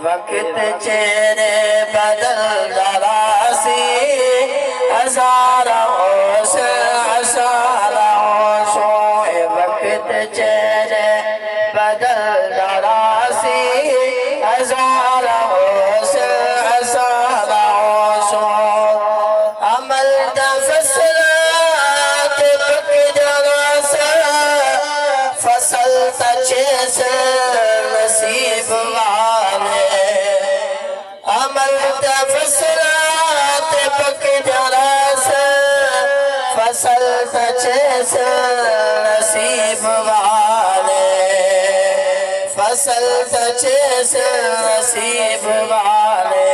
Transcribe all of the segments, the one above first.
وقت چہرے بدل دراسی ہزاروں سے ہزاروں سو وقت چہرے بدل دراسی ہزاروں سے ہزاروں سو عمل دا فصلات پک جگہ سے فصل تچے سے نصیب والے عمل دا فصلات پک جگہ سے فصل تچے سے نصیب والے فصل تچے سے نصیب والے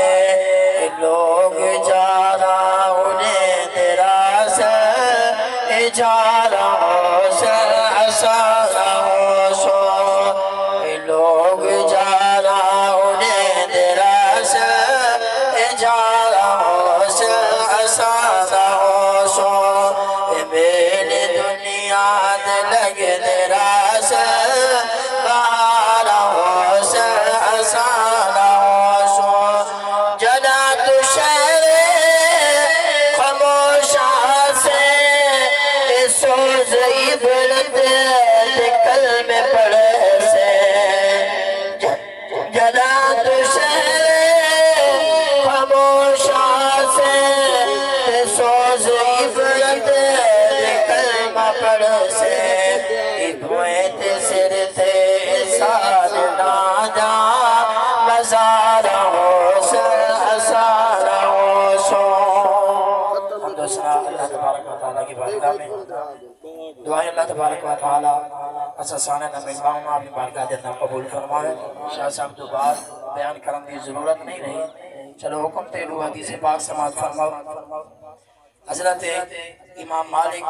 لوگ جانا انہیں تیرا سے جانا سے اسانا سو لوگ جانا انہیں تیرا سے جانا سے اسانا سو میری دنیا لگ تیرا سے بہارا سے اسانا سو جنا تو شہر خاموشہ سے سوز عبرت کلم پڑھے سے جنا تو شہر خاموشہ سے سوز عبرت کلم پڑھے سے بوئت سر تے سال نادا مزاروں سے اساروں سو حمد و ثنا اللہ تبارک و تعالیٰ کی بارگاہ میں دعائیں اللہ تبارک و تعالیٰ اساسانہ نمبرام اپنی بارگاہ دینا قبول فرمائے شاہ صاحب دو بار بیان کرنے کی ضرورت نہیں رہی چلو حکم تیلو حدیث پاک سماعت فرماؤ حضرت امام مالک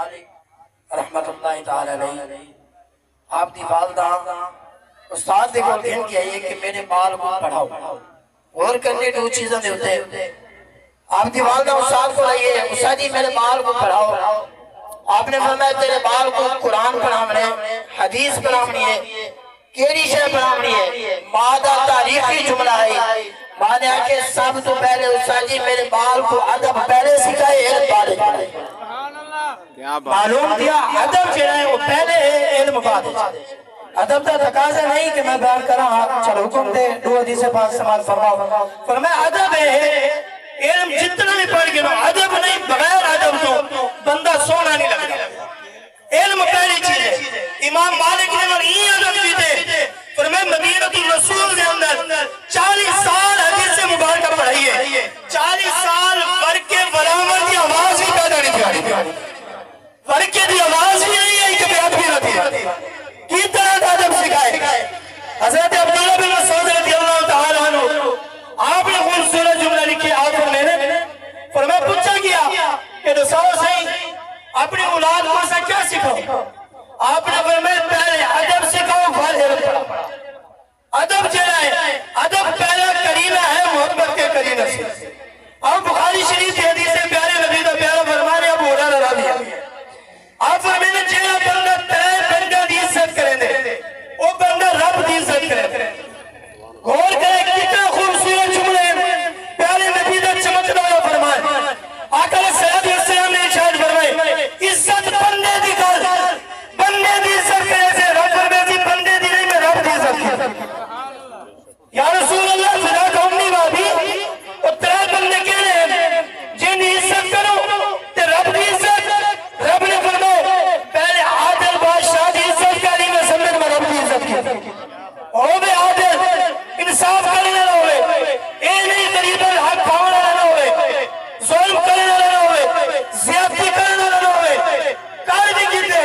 رحمت اللہ تعالیٰ علیہ آپ دی والدہ استاد دیکھو دین کیا یہ کہ میرے بال کو پڑھاؤ اور کرنے دو چیزیں دے ہوتے آپ دی والدہ استاد کو آئیے استادی میرے بال کو پڑھاؤ آپ نے فرمایا تیرے بال کو قرآن پڑھامنے حدیث پڑھامنی ہے کیری شے پڑھامنی ہے مادہ تاریخی جملہ ہے مانے آکے سب تو پہلے استادی میرے بال کو ادب پہلے سکھائے علم بعد جائے معلوم دیا ادب چڑھائے وہ پہلے علم بعد جائے ادب تا تقاضا نہیں کہ میں بیان کرا چلو حکم دے دو حدیث پاک سماعت فرماؤ فرمایا ادب ہے علم جتنا بھی پڑھ گئے ادب نہیں بغیر ادب تو بندہ سونا نہیں لگتا علم پہلی چیز ہے امام مالک نے اور یہ ادب دیتے فرمایا مدینہ الرسول کے اندر 40 سال حدیث مبارکہ پڑھائی ہے 40 سال ورکے ورامر کی آواز ہی پیدا نہیں تھی ورکے دی آواز ہی نہیں ہے کہ بیعت بھی نہ تھی کی طرح ادب سکھائے حضرت عبداللہ بن مسعود رضی اللہ تعالیٰ عنہ آپ نے خوبصورت جملہ لکھی آپ کو میں نے فرمایا پوچھا کیا کہ دساؤ صحیح اپنی اولاد کو سے کیا سکھاؤ آپ نے فرمایا پہلے ادب سکھاؤ پھر علم پڑھاؤ ادب چڑھائے ادب پہلا کرینہ ہے محبت کے کرینہ سے اور بخاری شریف کی حدیث سے پیارے نبی کا پیارا فرمان ہے ابو ہریرہ رضی اللہ آپ فرمایا جہاں بندہ تیرے بندہ دی عزت کریں دے وہ بندہ رب دی عزت کریں دے غور کرے کتنا خوبصورت جملے پیارے نبی کا چمکتا ہوا فرمائے آقا علیہ السلام نے ارشاد فرمائے عزت بندے دی کر بندے دی عزت کرے سے رب فرمائے جی بندے دی نہیں میں رب دی عزت کرے یا رسول اللہ فدا کا امی بابی اور ترہ بندے کہنے ہیں جن عزت کرو تے رب دی عزت رب نے فرمائے پہلے عادل بادشاہ دی عزت کری میں سمجھ میں رب دی عزت کی او بے عادل انصاف کرنے نہ ہوئے اے نہیں قریب الحق کھانا نہ ہوئے ظلم کرنے نہ ہوئے زیادتی کرنے نہ ہوئے کار بھی کیتے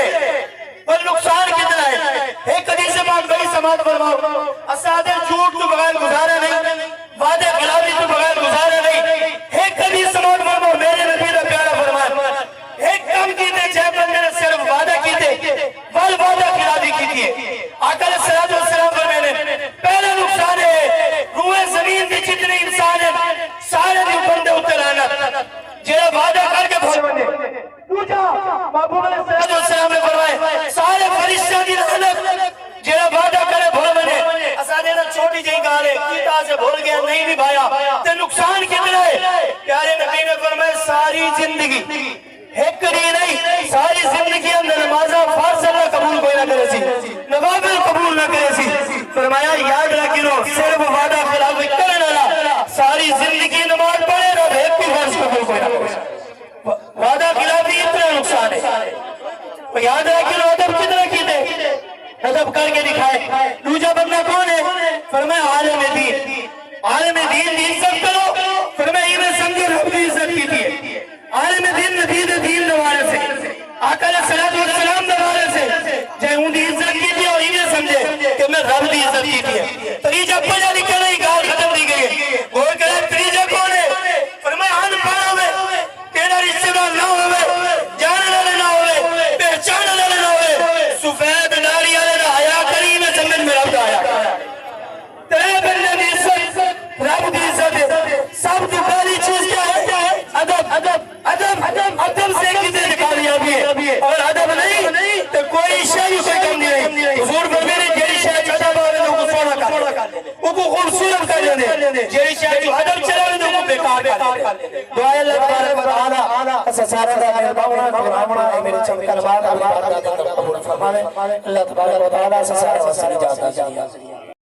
پر نقصان کتنا ہے ایک حدیث پاک بڑی سماعت فرماؤ اسعاد جھوٹ تو بغیر گزارے نہیں وعدے خلافی تو بغیر گزارے نہیں ایک حدیث سماعت فرماؤ میرے نبی کا پیارا فرمان ایک کم کیتے جے بندے نے صرف وعدہ کیتے ول وعدہ خلافی کیتی ہے آقا علیہ السلام فرمانے پہلا نقصان ہے روح زمین کی جتنے انسان ہیں سارے بھی بندے اتر آنا جہاں وعدہ کر کے بھول بندے دوجا محبوب علیہ السلام نے فرمائے سارے فرشتہ دی لعنت جہاں وعدہ کرے بھول بندے اسادے نے چھوٹی جہی گالے کیتا سے بھول گیا نہیں نبھایا تے نقصان کتنا ہے؟ پیارے نبی نے فرمایا ساری زندگی ایک کری نہیں، ساری زندگی اندر نمازہ فرض اللہ قبول کوئی نہ کرے سی، نوافل قبول نہ کرے سی۔ فرمایا یاد رکھی لو صرف وعدہ خلاف کرنے والا ساری زندگی نماز پڑھے گا ایک بھی فرض قبول کوئی نہ کرے۔ وعدہ خلافی اتنا نقصان ہے۔ یاد رکھی لو ادب کتنا کیتے، ادب کر کے دکھائے۔ دوسرا بندہ کون ہے؟ فرمایا عالم دین، عالم دین کی عزت کرو۔ فرمایا یہ میں سمجھے رب کی عزت کی تھی، عالم دین نبی دین دوارے سے، آقا علیہ السلام دوارے سے جائے ان کی عزت کی تھی اور یہ سمجھے کہ میں رب کی عزت کی تھی۔ تریجہ پڑھا لکھا نہیں، گال ختم دی گئی۔ وہ کہے تریجہ کون ہے؟ فرمایا ان پڑھا ہوئے، تیرا رشتہ دار نہ ہوئے، جانے والے نہ ہوئے، پہچانے والے نہ ہوئے، سفید داڑھی والے نہ حیا کریم میں سمجھ میں رب آیا۔ تیرے بندے کی عزت رب کی عزت ہے۔ سب سے پہلی چیز کیا ہے؟ ادب۔ ادب سے کسی نکالیا بھی ہے، اور ادب نہیں تو کوئی شے کوئی کم نہیں۔ حضور فرماتے ہیں جیڑی شے ادب والے کو سونا کر دے، وہ کو خوبصورت کر دے، جیڑی شے جو ادب چلا دے وہ بیکار کر دے۔ دعائے اللہ تبارک و تعالی اس سارے دا مہربان کرامنا ہے میرے چمکن بعد اللہ تعالی قبول فرمائے۔ اللہ تبارک و تعالی اس سارے واسطے اجازت دے۔